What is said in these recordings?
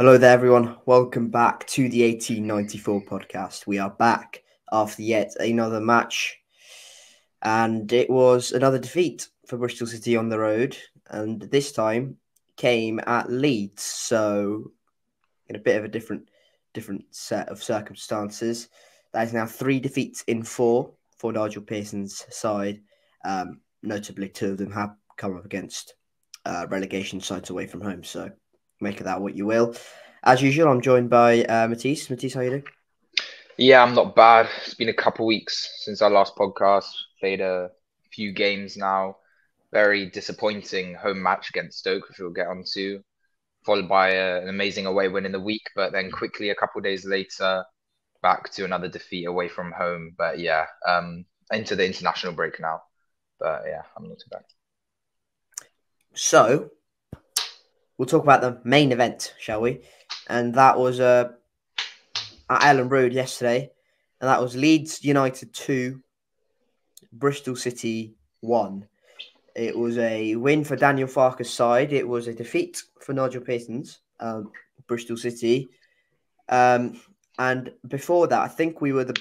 Hello there, everyone. Welcome back to the 1894 podcast. We are back after yet another match, and it was another defeat for Bristol City on the road, and this time came at Leeds. So, in a bit of a different set of circumstances, that is now 3 defeats in 4 for Nigel Pearson's side. Notably, 2 of them have come up against relegation sides away from home. So, make of that what you will. As usual, I'm joined by Matiss. Matiss, how you doing? Yeah, I'm not bad. It's been a couple weeks since our last podcast. Played a few games now. Very disappointing home match against Stoke, which we'll get onto, followed by an amazing away win in the week. But then quickly, a couple days later, back to another defeat away from home. But yeah, into the international break now. But yeah, I'm not too bad. So, we'll talk about the main event, shall we? And that was at Elland Road yesterday. And that was Leeds United 2, Bristol City 1. It was a win for Daniel Farke's side. It was a defeat for Nigel Pearson's Bristol City. And before that, I think we were the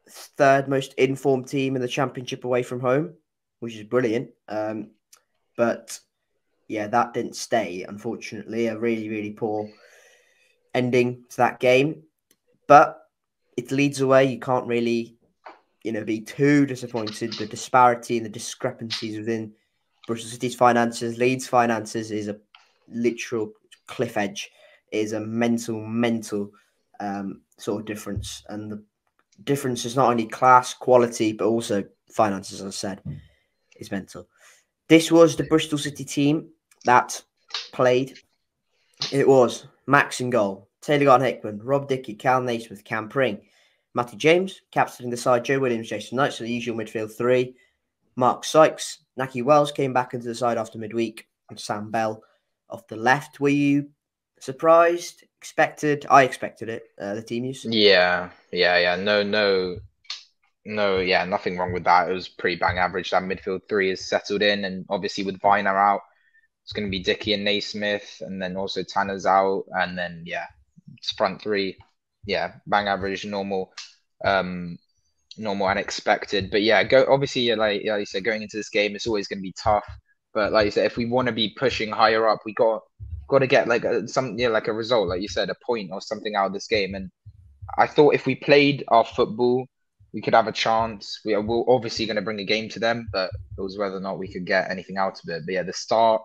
third most informed team in the Championship away from home, which is brilliant. But yeah, that didn't stay, unfortunately. A really, really poor ending to that game. But it leads away. You can't really, be too disappointed. The disparity and the discrepancies within Bristol City's finances, Leeds' finances is a literal cliff edge. It is a mental sort of difference. And the difference is not only class, quality, but also finances, as I said, is mental. This was the Bristol City team that played. It was Max in goal, Taylor Gardner-Hickman, Rob Dickie, Cal Naismith, Cam Pring, Matty James, captaining the side, Joe Williams, Jason Knight, so the usual midfield 3. Mark Sykes, Naki Wells came back into the side after midweek, and Sam Bell off the left. Were you surprised? Expected? I expected it, the team use. Yeah. No, yeah, nothing wrong with that. It was pretty bang average. That midfield 3 is settled in, and obviously with Viner out, it's going to be Dickie and Naismith, and then also Tanner's out, and then yeah, it's front 3, yeah, bang average, normal, normal and expected. But yeah, obviously, like you said, going into this game, it's always going to be tough. But like you said, if we want to be pushing higher up, we got to get like like a result, like you said, a point or something out of this game. And I thought if we played our football, we could have a chance. We're obviously going to bring a game to them, but it was whether or not we could get anything out of it. But yeah, the start,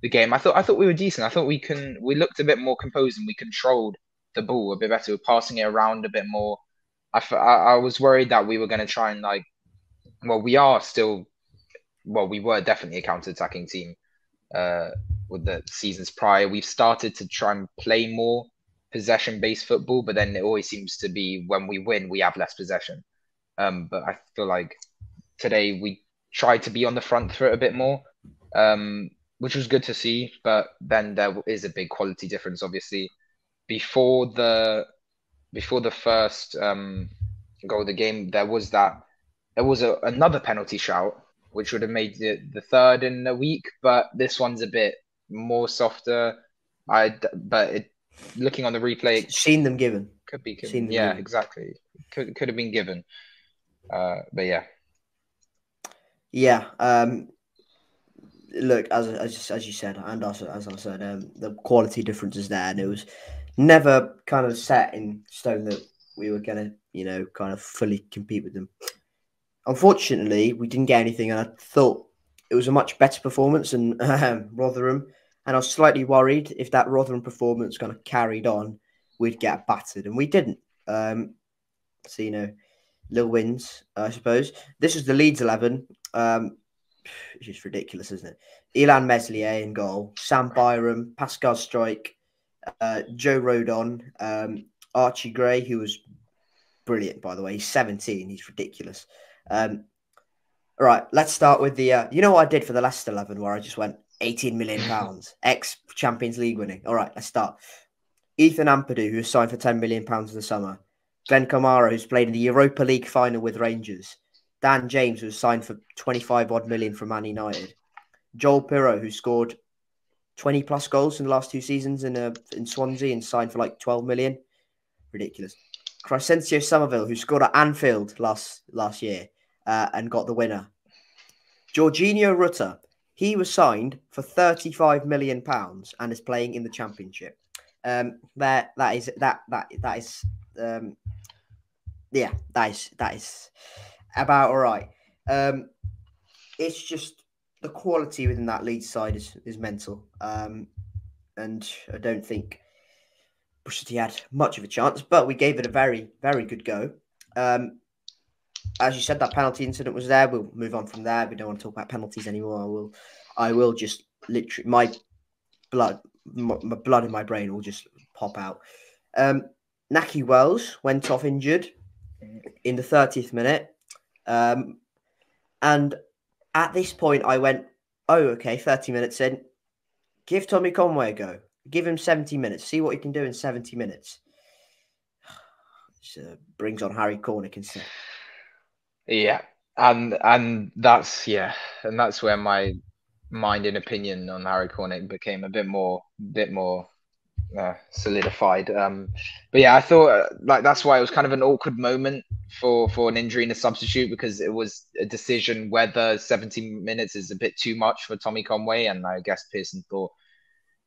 the game, I thought we were decent. I thought we looked a bit more composed and we controlled the ball a bit better. We were passing it around a bit more. I was worried that we were going to try and we are still, we were definitely a counter-attacking team with the seasons prior. We've started to try and play more possession-based football, but then it always seems to be when we win, we have less possession. But I feel like today we tried to be on the front foot a bit more, which was good to see. But then there is a big quality difference, obviously. Before the first goal of the game, there was another penalty shout, which would have made it the third in a week. But this one's a bit more softer. Looking on the replay, Seen them given. could be given. Yeah, given. exactly. Could have been given. But yeah. Yeah. Look, as you said, and also as I said, the quality difference is there, and it was never kind of set in stone that we were gonna, kind of fully compete with them. Unfortunately, we didn't get anything, and I thought it was a much better performance than Rotherham. And I was slightly worried if that Rotherham performance kind of carried on, we'd get battered, and we didn't. So, little wins, I suppose. This was the Leeds 11. Which is ridiculous, isn't it? Ilan Meslier in goal, Sam Byram, Pascal Strike, Joe Rodon, Archie Gray, who was brilliant, by the way. He's 17. He's ridiculous. All right, let's start with the... you know what I did for the last 11, where I just went £18 million, ex-Champions League winning. All right, let's start. Ethan Ampadu, who signed for £10 million in the summer. Glenn Kamara, who's played in the Europa League final with Rangers. Dan James, who was signed for 25 odd million from Man United. Joel Pirro, who scored 20 plus goals in the last 2 seasons in Swansea and signed for like 12 million. Ridiculous. Crescencio Somerville, who scored at Anfield last year and got the winner. Jorginho Rutter, he was signed for £35 million and is playing in the Championship. That is about all right. It's just the quality within that Leeds side is mental. And I don't think Bristol City had much of a chance, but we gave it a very, very good go. As you said, that penalty incident was there. We'll move on from there. We don't want to talk about penalties anymore. I will just literally, my blood in my brain will just pop out. Naki Wells went off injured in the 30th minute. And at this point, I went, oh, okay, 30 minutes in. Give Tommy Conway a go. Give him 70 minutes. See what he can do in 70 minutes. Brings on Harry Cornick instead. Yeah, and that's where my mind and opinion on Harry Cornick became a bit more solidified. But yeah, I thought that's why it was kind of an awkward moment for an injury and a substitute, because it was a decision whether 70 minutes is a bit too much for Tommy Conway, and I guess Pearson thought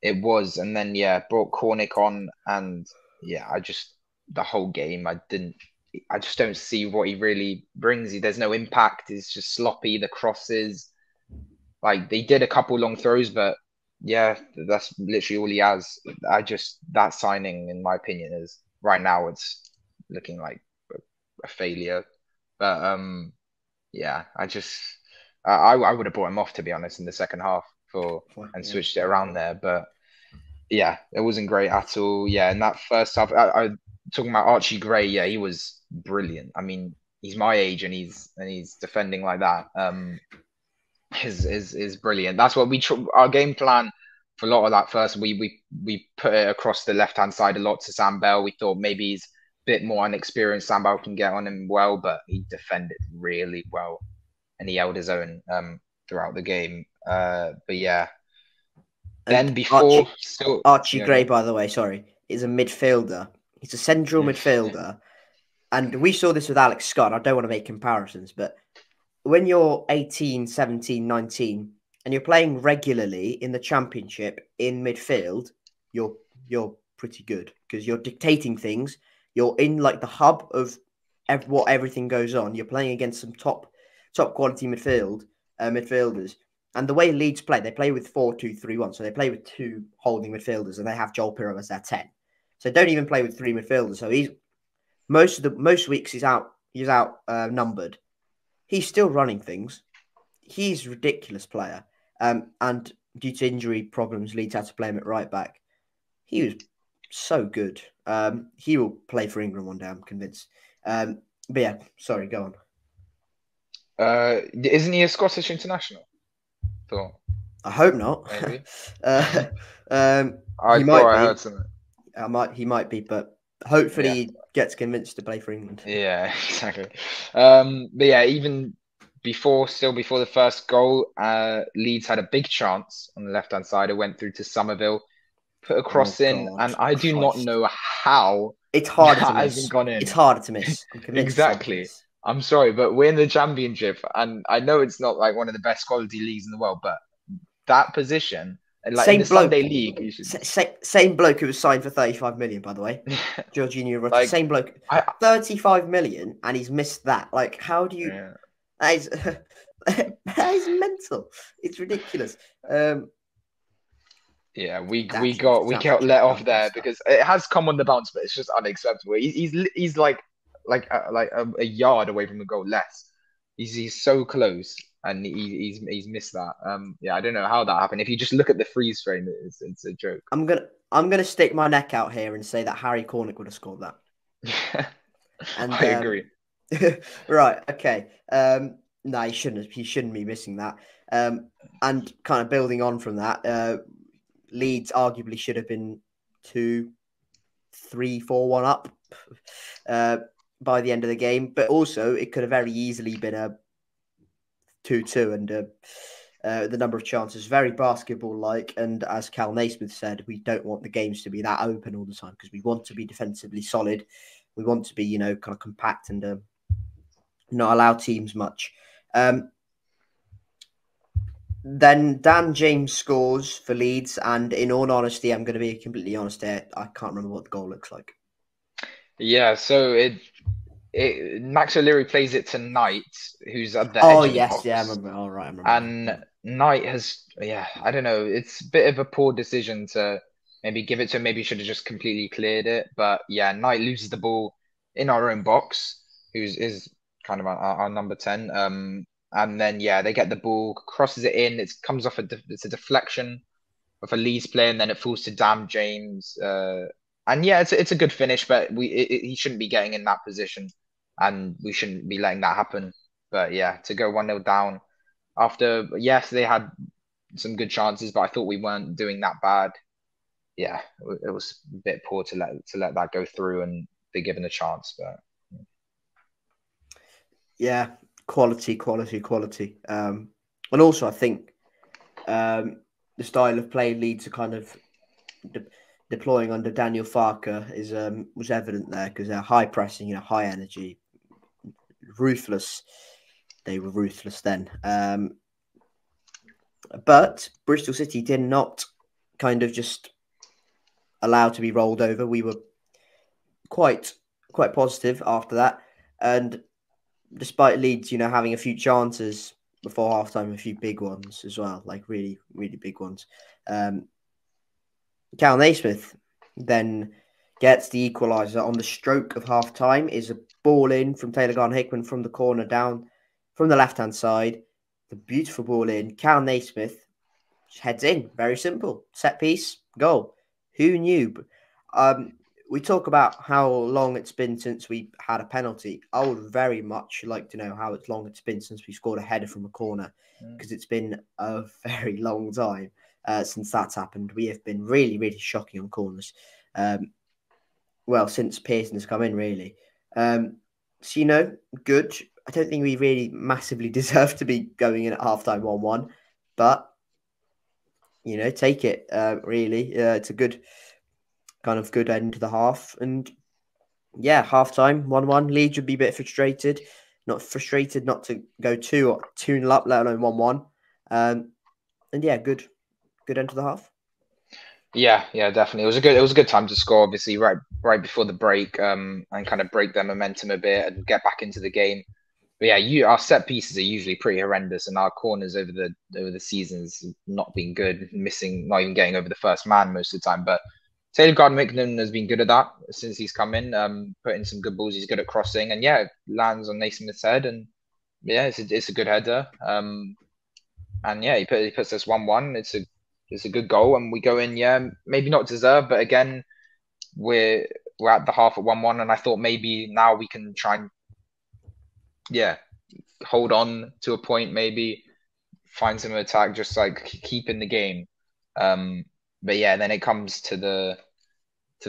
it was, and then brought Cornick on, and the whole game I just don't see what he really brings. There's no impact. It's just sloppy. The crosses, like they did a couple long throws, but that's literally all he has. That signing, in my opinion, is right now it's looking like a failure. But I would have brought him off, to be honest, in the second half and switched it around there. But yeah, it wasn't great at all. Yeah, in that first half, I talking about Archie Gray. Yeah, he was brilliant. I mean, he's my age and he's defending like that. Is brilliant. That's what our game plan for a lot of that first. We put it across the left hand side a lot to Sam Bell. We thought maybe he's a bit more unexperienced. Sam Bell can get on him well, but he defended really well and he held his own throughout the game. But yeah. Then before Archie Gray, by the way, is a midfielder. He's a central midfielder. And we saw this with Alex Scott. I don't want to make comparisons, but when you're 18, 17, 19, and you're playing regularly in the Championship in midfield, you're pretty good because you're dictating things. You're in like the hub of what everything goes on. You're playing against some top quality midfielders. And the way Leeds play, they play with 4-2-3-1. So they play with 2 holding midfielders, and they have Joel Pirro as their 10. So don't even play with 3 midfielders. So he's most weeks he's outnumbered. He's still running things. He's a ridiculous player. And due to injury problems, Leeds had to play him at right back. He was so good. He will play for England one day, I'm convinced. But yeah, sorry, go on. Isn't he a Scottish international? I hope not. Maybe. I heard something. He might be, but hopefully he gets convinced to play for England. Yeah, exactly. But yeah, even before the first goal, Leeds had a big chance on the left-hand side. It went through to Somerville, put a cross in, and I do not know how it's harder to miss. Hasn't gone in. It's harder to miss. Exactly. I'm sorry, but we're in the Championship, and I know it's not like one of the best quality leagues in the world, but that position, like in the Sunday League, you should... same bloke who was signed for 35 million, by the way, Jorginho Rutter, same bloke, 35 million, and he's missed that. Like, how do you? Yeah. That is mental. It's ridiculous. Yeah, we got let off there because it has come on the bounce, but it's just unacceptable. He's like a yard away from the goal less. He's so close, and he's missed that. I don't know how that happened. If you just look at the freeze frame, it's a joke. I'm gonna stick my neck out here and say that Harry Cornick would have scored that. And I agree. Right. Okay. No, he shouldn't be missing that. And kind of building on from that, Leeds arguably should have been 2-3-4-1 up by the end of the game, but also it could have very easily been a 2-2, The number of chances, very basketball-like. And as Cal Naismith said, we don't want the games to be that open all the time because we want to be defensively solid. We want to be, kind of compact and not allow teams much. Then Dan James scores for Leeds, and in all honesty, I'm going to be completely honest here, I can't remember what the goal looks like. Yeah, so Max O'Leary plays it to Knight, who's at the edge of the box. Yeah, I remember. All right, I remember. And Knight has, I don't know, it's a bit of a poor decision to maybe give it to him. Maybe should have just completely cleared it. But yeah, Knight loses the ball in our own box, is kind of our number 10. And then yeah, they get the ball, crosses it in. It comes off it's a deflection of a Leeds player, and then it falls to Dan James. And yeah, it's a good finish, but he shouldn't be getting in that position, and we shouldn't be letting that happen. But yeah, to go 1-0 down after, yes, they had some good chances, but I thought we weren't doing that bad. Yeah, it was a bit poor to let that go through and be given a chance. But yeah, quality. And also, I think the style of play Leeds are kind of deploying under Daniel Farker was evident there because they're high pressing, high energy, ruthless. They were ruthless then. But Bristol City did not kind of just allow to be rolled over. We were quite positive after that. And despite Leeds, having a few chances before halftime, a few big ones as well, like really, really big ones. Cal Naismith then gets the equaliser on the stroke of halftime. Is a ball in from Taylor Garner-Hickman from the corner down from the left-hand side. The beautiful ball in. Cal Naismith heads in. Very simple. Set piece, goal. Who knew? We talk about how long it's been since we had a penalty. I would very much like to know how long it's been since we scored a header from a corner, because it's been a very long time since that's happened. We have been really, really shocking on corners. Well, since Pearson has come in, really. So, good. I don't think we really massively deserve to be going in at halftime 1-1, but, take it, really. It's a good end to the half. And, yeah, halftime 1-1. Leeds would be a bit frustrated. Not to go 2-0 up, let alone 1-1. And, yeah, good end to the half. Yeah, definitely. It was a good time to score, obviously, right before the break, and kind of break their momentum a bit and get back into the game. But yeah, our set pieces are usually pretty horrendous, and our corners over the seasons not been good, not even getting over the first man most of the time. But Taylor Gardner-Hickman has been good at that since he's come in, putting some good balls. He's good at crossing, and yeah, lands on Naismith's head, and yeah, it's a good header. And yeah, he puts us 1-1. It's a good goal, and we go in. Yeah, maybe not deserved, but again, we're at the half at 1-1, and I thought maybe now we can try and hold on to a point, maybe find some attack, just like keep in the game. But yeah, then it comes to the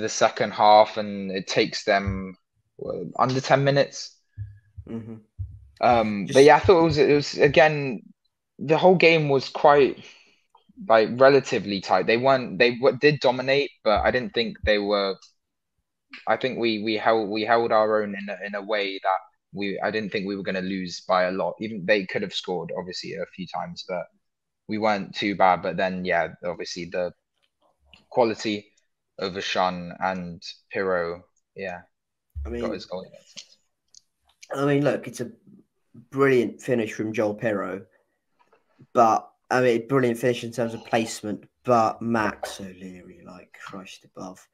second half, and it takes them under 10 minutes. Mm-hmm. But yeah, I thought it was again, the whole game was quite relatively tight. They did dominate, but I didn't think they were. I think we held our own in a way that I didn't think we were going to lose by a lot. Even they could have scored obviously a few times, but we weren't too bad. But then yeah, obviously the quality over Sean and Pirro, got his goal against us. I mean, look, it's a brilliant finish from Joel Pirro, but brilliant finish in terms of placement. But Max O'Leary, like Christ above,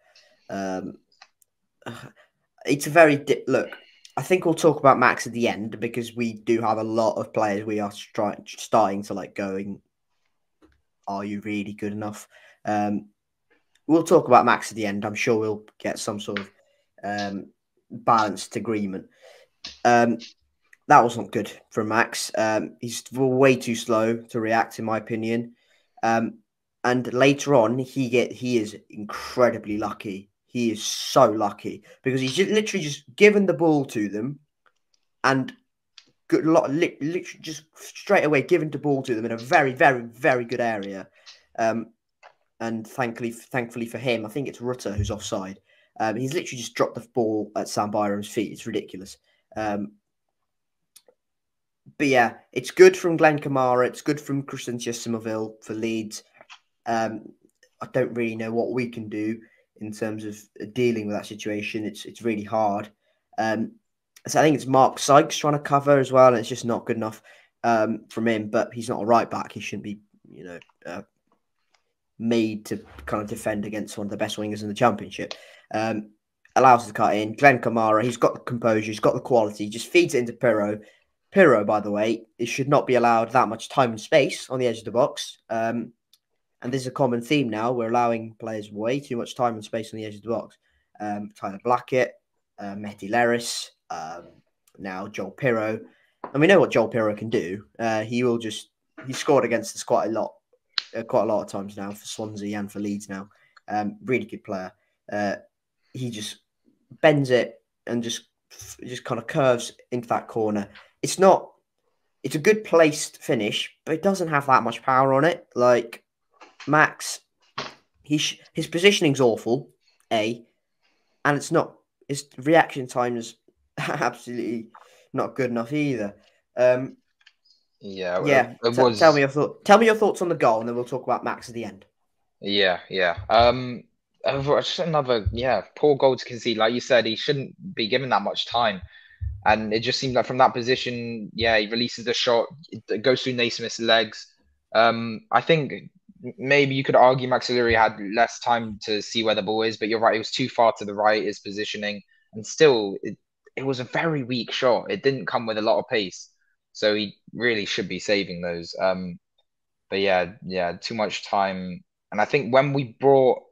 it's a very look. I think we'll talk about Max at the end because we do have a lot of players we are starting to going. Are you really good enough? We'll talk about Max at the end. I'm sure we'll get some sort of balanced agreement. That wasn't good from Max. He's way too slow to react, in my opinion. And later on, he is incredibly lucky. He is so lucky because he's literally just given the ball to them, and good lot, literally just straight away giving the ball to them in a very, very, very good area. And thankfully for him, I think it's Rutter who's offside. He's literally just dropped the ball at Sam Byram's feet. It's ridiculous. But yeah, it's good from Glenn Kamara. It's good from Christian Somerville for Leeds. I don't really know what we can do in terms of dealing with that situation. It's really hard. So I think it's Mark Sykes trying to cover as well, and it's just not good enough from him. But he's not a right back. He shouldn't be, made to kind of defend against one of the best wingers in the Championship. Allows us to cut in. Glenn Kamara, he's got the composure, he's got the quality, he just feeds it into Pirro. Pirro, by the way, it should not be allowed that much time and space on the edge of the box. And this is a common theme now. We're allowing players way too much time and space on the edge of the box. Tyler Blackett, Mehdi Leris, now Joel Pirro. And we know what Joel Pirro can do. He scored against us quite a lot of times now for Swansea and for Leeds now. Really good player. He just bends it and just kind of curves into that corner. It's a good placed finish, but it doesn't have that much power on it. Like Max, his positioning's awful, and his reaction time is absolutely not good enough either. Tell me your thoughts on the goal, and then we'll talk about Max at the end. Yeah. Just another poor goal to concede. Like you said, he shouldn't be given that much time, and it just seems like from that position, he releases the shot, it goes through Naismith's legs. I think maybe you could argue Max O'Leary had less time to see where the ball is, but you're right, it was too far to the right, his positioning, and still it was a very weak shot. It didn't come with a lot of pace. So he really should be saving those. But too much time. And I think when we brought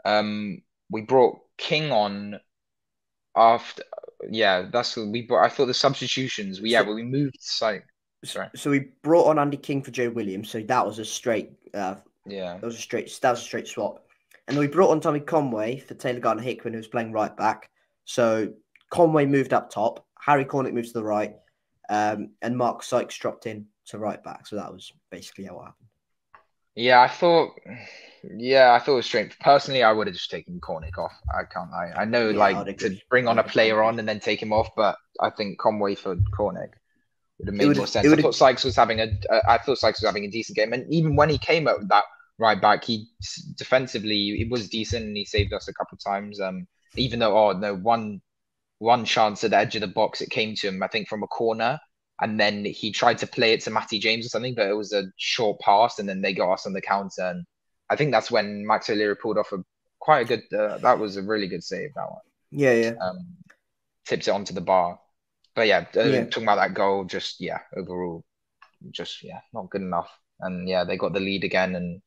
King on after, that's what we brought. I thought the substitutions. We moved. So we brought on Andy King for Joe Williams. So that was a straight. That was a straight swap. And then we brought on Tommy Conway for Taylor Gardner-Hickman, who was playing right back. So Conway moved up top. Harry Cornick moved to the right. And Mark Sykes dropped in to right back. So that was basically how it happened. I thought it was strange. Personally, I would have just taken Cornick off. I know to bring on a player on and then take him off, but I think Conway for Cornick would have made more sense. I thought Sykes was having a decent game, and even when he came at that right back, he defensively it was decent, and he saved us a couple of times. Even though one chance at the edge of the box, it came to him, I think, from a corner. And then he tried to play it to Matty James or something, but it was a short pass, and then they got us on the counter. And I think that's when Max O'Leary pulled off quite a good. That was a really good save. That one. Yeah. Tips it onto the bar. But talking about that goal, overall, not good enough. And they got the lead again, and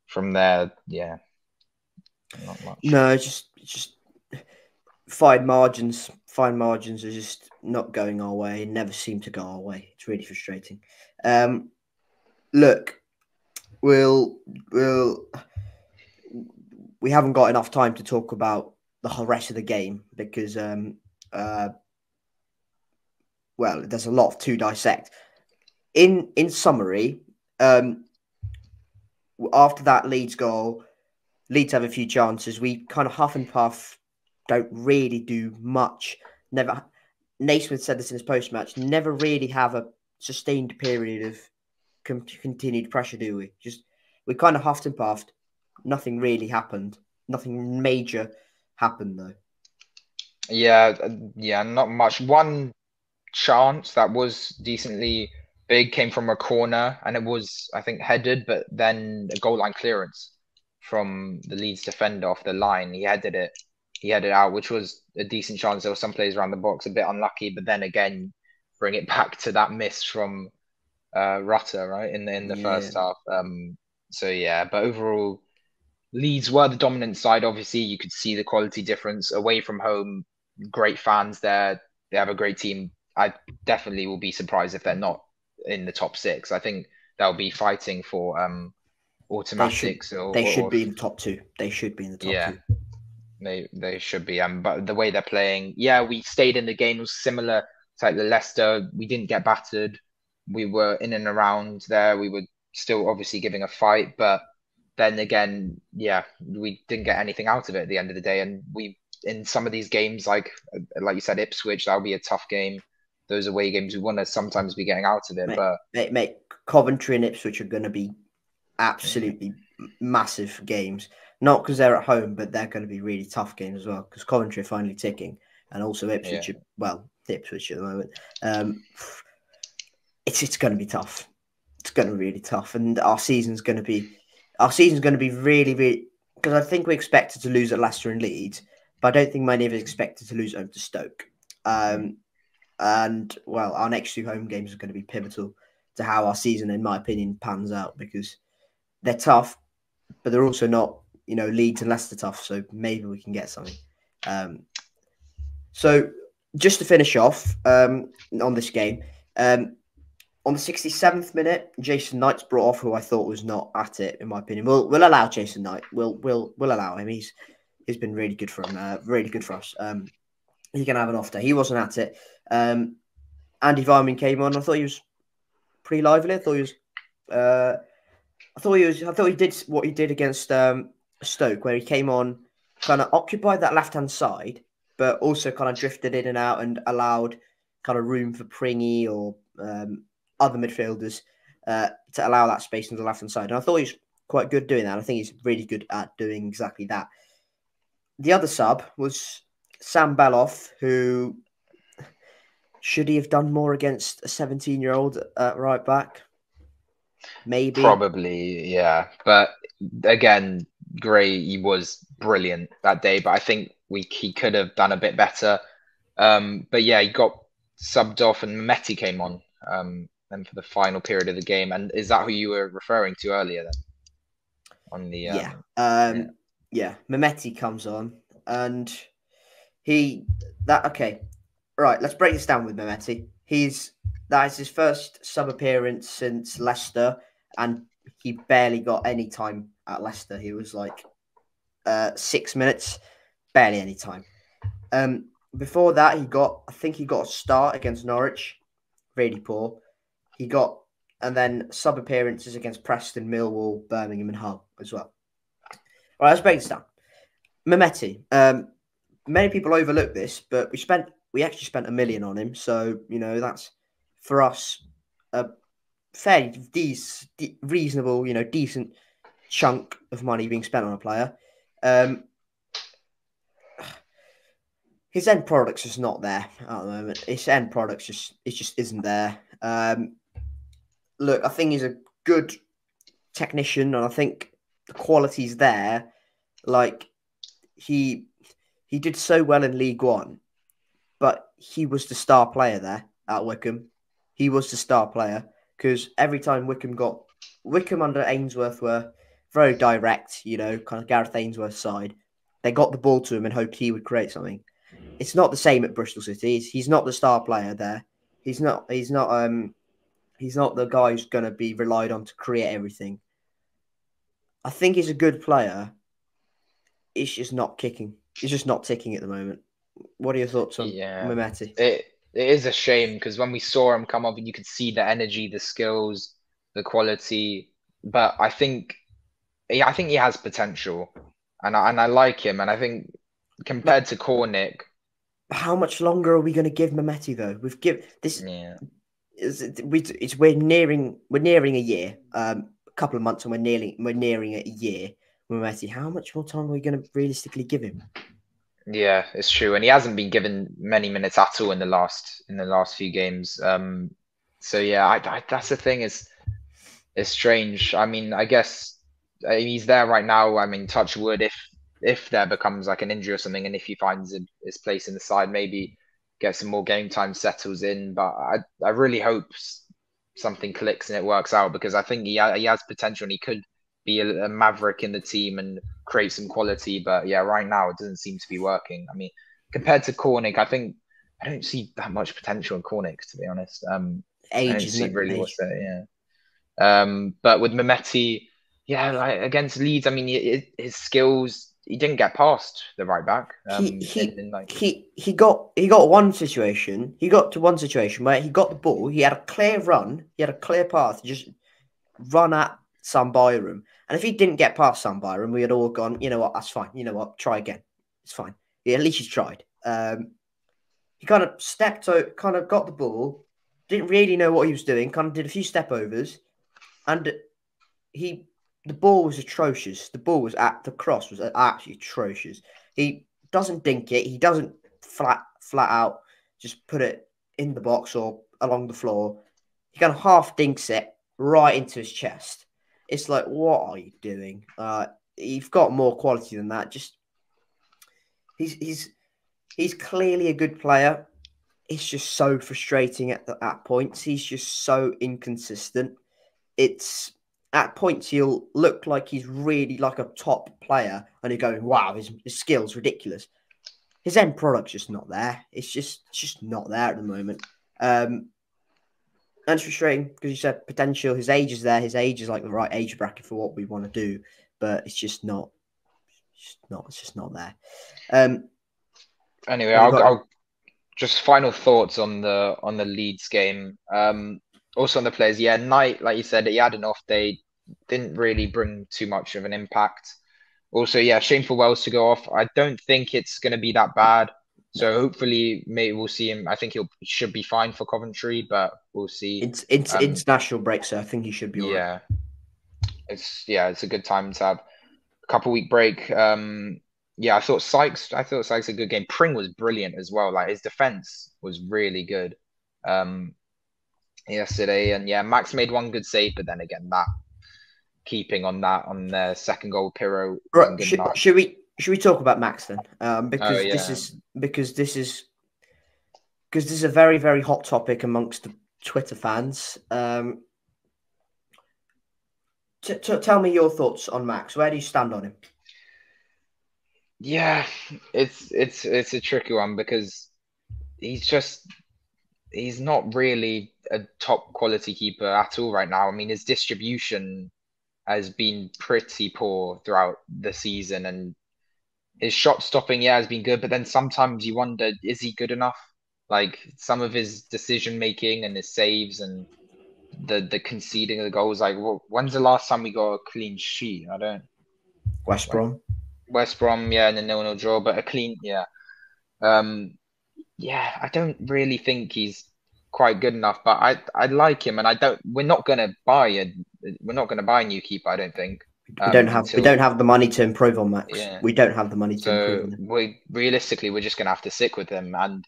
from there, not much. No, just fine margins. Fine margins are just not going our way. Never seem to go our way. It's really frustrating. Look, we haven't got enough time to talk about the rest of the game because there's a lot to dissect. In summary, after that Leeds goal, Leeds have a few chances. We kind of huff and puff. Don't really do much. Naismith said this in his post-match, never really have a sustained period of continued pressure, do we? We kind of huffed and puffed. Nothing really happened. Nothing major happened, though. Not much. One chance that was decently big came from a corner, and it was, I think, headed, but then a goal line clearance from the Leeds defender off the line. He headed it out, which was a decent chance. There were some players around the box, a bit unlucky, but then again, bring it back to that miss from Rutter, right, in the first half. But overall, Leeds were the dominant side. Obviously, you could see the quality difference away from home. Great fans there. They have a great team. I definitely will be surprised if they're not in the top 6. I think they'll be fighting for automatics. They should be in the top 2. They should be in the top 2. They should be. But the way they're playing, we stayed in the game. It was similar It's like the Leicester, we didn't get battered. We were in and around there. We were still obviously giving a fight, but then again, yeah, we didn't get anything out of it at the end of the day. And we, in some of these games, like you said, Ipswich, that'll be a tough game. Those away games, we want to sometimes be getting out of it. But mate, Coventry and Ipswich are going to be absolutely massive games. Not because they're at home, but they're going to be really tough games as well. Because Coventry are finally ticking, and also Ipswich. Ipswich at the moment. It's going to be tough. It's going to be really tough, and our season's going to be really, really, because I think we expected to lose at Leicester and Leeds, but I don't think many of us expected to lose home to Stoke. And well, our next 2 home games are going to be pivotal to how our season, in my opinion, pans out, because they're tough, but they're also not, Leeds and Leicester tough. So maybe we can get something. So just to finish off on this game, on the 67th minute, Jason Knight's brought off, who I thought was not at it, in my opinion. We'll allow Jason Knight. We'll allow him. He's been really good for him. Really good for us. He can have an off day. He wasn't at it. Andy Vyman came on. I thought he was pretty lively. I thought he did what he did against Stoke, where he came on, kind of occupied that left hand side, but also kind of drifted in and out and allowed kind of room for Pringy or other midfielders to allow that space on the left hand side. And I thought he was quite good doing that. I think he's really good at doing exactly that. The other sub was Sam Beloff, who should he have done more against a 17-year-old at right back? Maybe. Probably, yeah. But again, Gray, he was brilliant that day, but I think he could have done a bit better. But yeah, he got subbed off and Mehmeti came on then for the final period of the game. And is that who you were referring to earlier then? On the Mehmeti comes on and right, let's break this down with Mehmeti. That is his first sub appearance since Leicester, and he barely got any time at Leicester. He was like 6 minutes, barely any time. Before that, I think he got a start against Norwich, really poor. And then sub appearances against Preston, Millwall, Birmingham, and Hull as well. All right, let's break this down. Mehmeti. Many people overlook this, but we actually spent $1 million on him. So, that's for us a fairly reasonable, decent chunk of money being spent on a player. His end product's just not there at the moment. His end product just isn't there. Look, I think he's a good technician, and I think the quality's there. Like, he did so well in League One, but he was the star player there at Wycombe. He was the star player because every time Wycombe under Ainsworth were very direct, kind of Gareth Ainsworth's side. They got the ball to him and hoped he would create something. It's not the same at Bristol City. He's not the star player there. He's not the guy who's going to be relied on to create everything. I think he's a good player. It's just not kicking. He's just not ticking at the moment. What are your thoughts on Mehmeti? It is a shame because when we saw him come up, you could see the energy, the skills, the quality. But I think he has potential, and I like him. And I think compared to Cornick, how much longer are we going to give Mehmeti though? We're nearing a year, a couple of months, and we're nearing a year with Mehmeti. How much more time are we going to realistically give him? Yeah, it's true, and he hasn't been given many minutes at all in the last few games. So yeah, that's the thing. It's strange. I mean, I guess he's there right now. I mean, touch wood, if there becomes like an injury or something, and if he finds his place in the side, maybe get some more game time, settles in. But I really hope something clicks and it works out because I think he has potential and he could be a maverick in the team and create some quality. But yeah, right now it doesn't seem to be working. I mean, compared to Cornick, I don't see that much potential in Cornick, to be honest. I don't see really what's there. Yeah. But with Mehmeti, yeah, like against Leeds, I mean, his skills, he didn't get past the right back. He got one situation. He got to one situation where he got the ball. He had a clear run. He had a clear path to just run at Sam Byram. And if he didn't get past Sam Byram, we had all gone, you know what, that's fine. You know what, try again. It's fine. Yeah, at least he's tried. He kind of stepped out, kind of got the ball, didn't really know what he was doing, kind of did a few step overs, and the ball was atrocious. The cross was absolutely atrocious. He doesn't dink it. He doesn't flat out just put it in the box or along the floor. He kind of half dinks it right into his chest. It's like, what are you doing? You've got more quality than that. Just he's clearly a good player. It's just so frustrating at points. He's just so inconsistent. It's at points he'll look like he's really like a top player, and you're going, wow, his skill's ridiculous. His end product's just not there. It's just not there at the moment. And it's frustrating because you said potential. His age is there. His age is like the right age bracket for what we want to do, but it's just not. It's just not there. Anyway, I'll just final thoughts on the Leeds game. Also on the players, yeah, Knight, like you said, he had an off day, didn't really bring too much of an impact. Also, yeah, shame for Wells to go off. I don't think it's going to be that bad. So hopefully, maybe we'll see him. I think he should be fine for Coventry, but we'll see. It's international break, so I think he should be all right. It's a good time to have a couple-week break. Yeah, I thought Sykes had a good game. Pring was brilliant as well. Like his defense was really good yesterday, and yeah, Max made one good save, but then again, that keeping on their second goal, Pirro. Right, should we talk about Max then? Because this is a very, very hot topic amongst the Twitter fans. Tell me your thoughts on Max. Where do you stand on him? Yeah, it's a tricky one because he's not really a top quality keeper at all right now. I mean, his distribution has been pretty poor throughout the season, and his shot stopping, has been good, but then sometimes you wonder, is he good enough? Like some of his decision making and his saves and the conceding of the goals. Like, when's the last time we got a clean sheet? I don't. West Brom. West Brom, yeah, and a 0-0 draw, but a clean, yeah. I don't really think he's quite good enough, but I like him, and we're not gonna buy a new keeper, I don't think. We don't have the money to improve on Max. Yeah. We don't have the money to improve on him. We're just gonna have to stick with him, and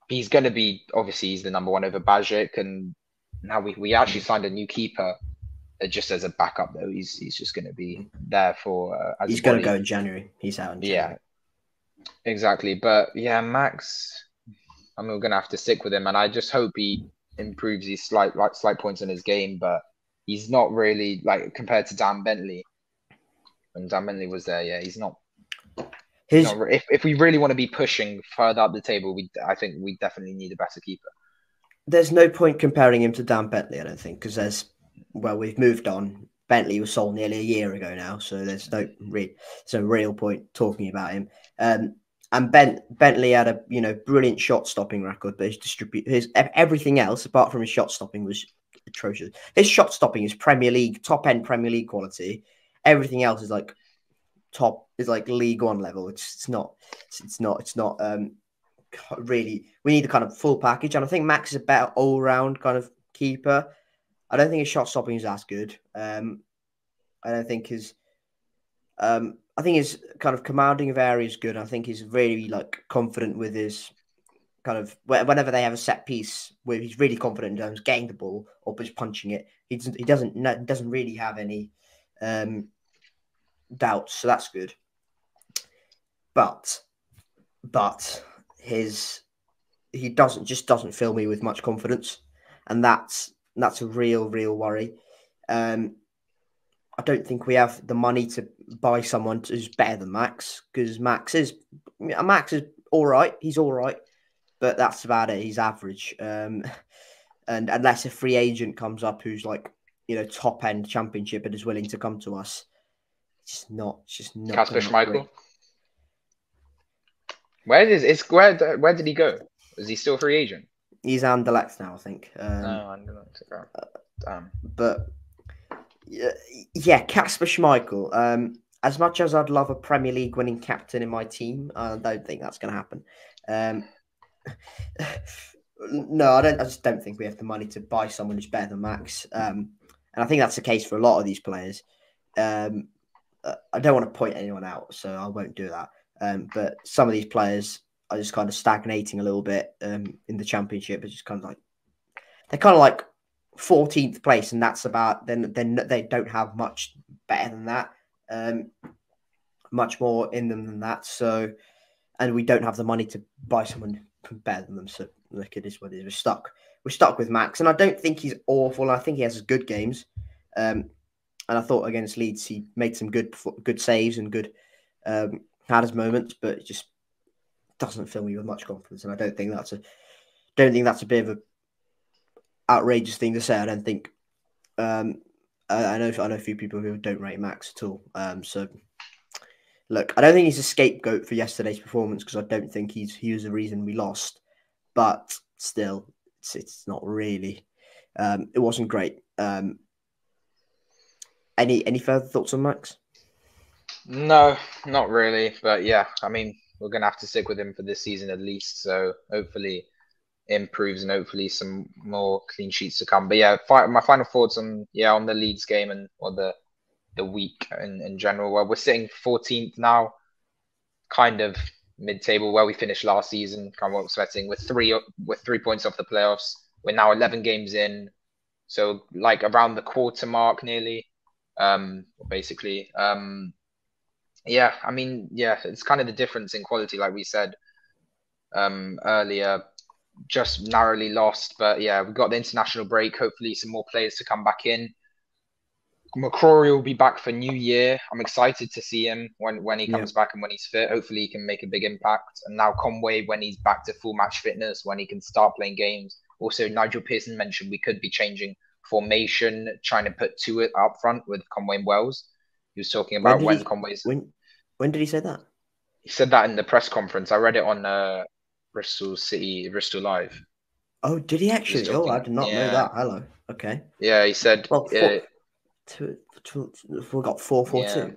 he's gonna be, obviously he's the number one over Bajic, and now we actually signed a new keeper. Just as a backup, though, he's just going to be there for. He's going to go in January. He's out in January. Yeah, exactly. But yeah, Max, I mean, we're going to have to stick with him, and I just hope he improves his slight points in his game. But he's not really like compared to Dan Bentley. When Dan Bentley was there, yeah, he's not. If we really want to be pushing further up the table, I think we definitely need a better keeper. There's no point comparing him to Dan Bentley, I don't think, because we've moved on. Bentley was sold nearly a year ago now, so there's no real point talking about him. And Bentley had a brilliant shot stopping record, but his everything else apart from his shot stopping was atrocious. His shot stopping is top end Premier League quality. Everything else is like League One level. It's not really. We need the kind of full package, and I think Max is a better all round kind of keeper. I don't think his shot stopping is as good. I don't think his kind of commanding of area is good. I think he's really confident with his kind of whenever they have a set piece where he's really confident in terms of getting the ball or just punching it. He doesn't really have any doubts, so that's good. But he doesn't fill me with much confidence, and that's a real worry. I don't think we have the money to buy someone who's better than Max, because Max is all right. He's all right, but that's about it. He's average. And unless a free agent comes up who's top end Championship and is willing to come to us, It's just not Kasper going to look great. Schmeichel. Where did he go? Is he still a free agent? He's Anderlecht now, I think. No, I don't know. Damn. But yeah, Kasper Schmeichel. As much as I'd love a Premier League winning captain in my team, I don't think that's going to happen. No, I don't. I just don't think we have the money to buy someone who's better than Max. And I think that's the case for a lot of these players. I don't want to point anyone out, so I won't do that. But some of these players are just kind of stagnating a little bit in the Championship. It's just kind of like they're kind of like 14th place, and that's about. Then they don't have much better than that. Much more in them than that. So, and we don't have the money to buy someone better than them. So, look, it is what it is. We're stuck with Max, and I don't think he's awful. I think he has good games. And I thought against Leeds he made some good saves and good had his moments, but it just doesn't fill me with much confidence. And I don't think that's a bit of a outrageous thing to say. I don't think. I know a few people who don't rate Max at all. So look, I don't think he's a scapegoat for yesterday's performance because I don't think he was the reason we lost. But still, it's not really. It wasn't great. Any further thoughts on Max? No, not really. But yeah, I mean, we're gonna have to stick with him for this season at least. So hopefully improves and hopefully some more clean sheets to come. But yeah, my final thoughts on the Leeds game and or the week in general. Well, we're sitting 14th now, kind of mid-table where we finished last season. Kind of what we're expecting. We're 3 points off the playoffs. We're now 11 games in, so like around the quarter mark nearly. Basically. Yeah, I mean, yeah, it's kind of the difference in quality, like we said earlier. Just narrowly lost, but yeah, we've got the international break. Hopefully, some more players to come back in. McCrory will be back for New Year. I'm excited to see him when he comes back and when he's fit. Hopefully, he can make a big impact. And now Conway, when he's back to full match fitness, when he can start playing games. Also, Nigel Pearson mentioned we could be changing formation, trying to put two up front with Conway and Wells. He was talking about when Conway's. When did he say that? He said that in the press conference. I read it on Bristol City, Bristol Live. Oh, did he actually? I did not know that. Hello. Okay. Yeah, he said. Well, we got 4-4-2.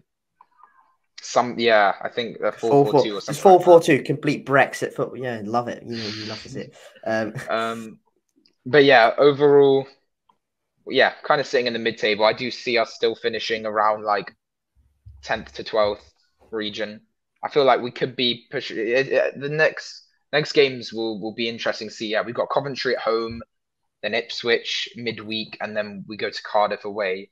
I think 4-4-2 or something. It's 4-4-2, complete Brexit football. Yeah, love it. You love to see it. But yeah, overall, yeah, kind of sitting in the mid-table. I do see us still finishing around like 10th to 12th region. I feel like we could be pushing. The next games will be interesting to see. Yeah, we've got Coventry at home, then Ipswich midweek, and then we go to Cardiff away.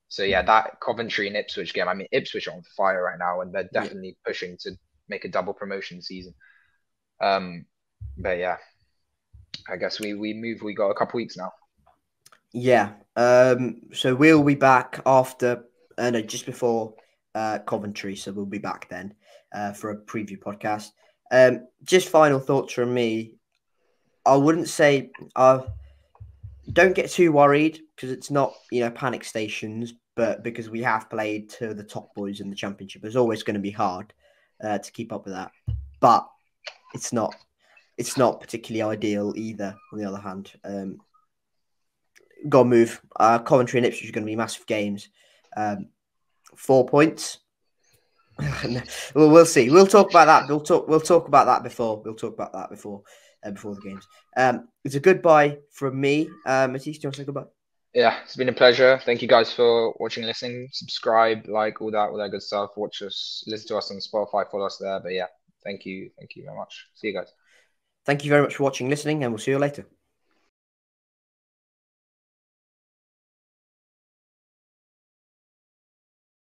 So yeah, that Coventry and Ipswich game. I mean, Ipswich are on fire right now, and they're definitely pushing to make a double promotion season. But yeah, I guess we move. We got a couple weeks now. Yeah. So we'll be back after. No, just before Coventry. So we'll be back then for a preview podcast. Just final thoughts from me. I wouldn't say don't get too worried because it's not panic stations, but because we have played to the top boys in the Championship, it's always going to be hard to keep up with that. But it's not particularly ideal either. On the other hand, got to move. Coventry and Ipswich are going to be massive games. 4 points. Well, we'll see. We'll talk about that. We'll talk about that before. Before the games. It's a goodbye from me. Matiss, do you want to say goodbye? Yeah, it's been a pleasure. Thank you guys for watching, listening, subscribe, like all that good stuff. Watch us, listen to us on Spotify, follow us there. But yeah, thank you very much. See you guys. Thank you very much for watching, listening, and we'll see you later.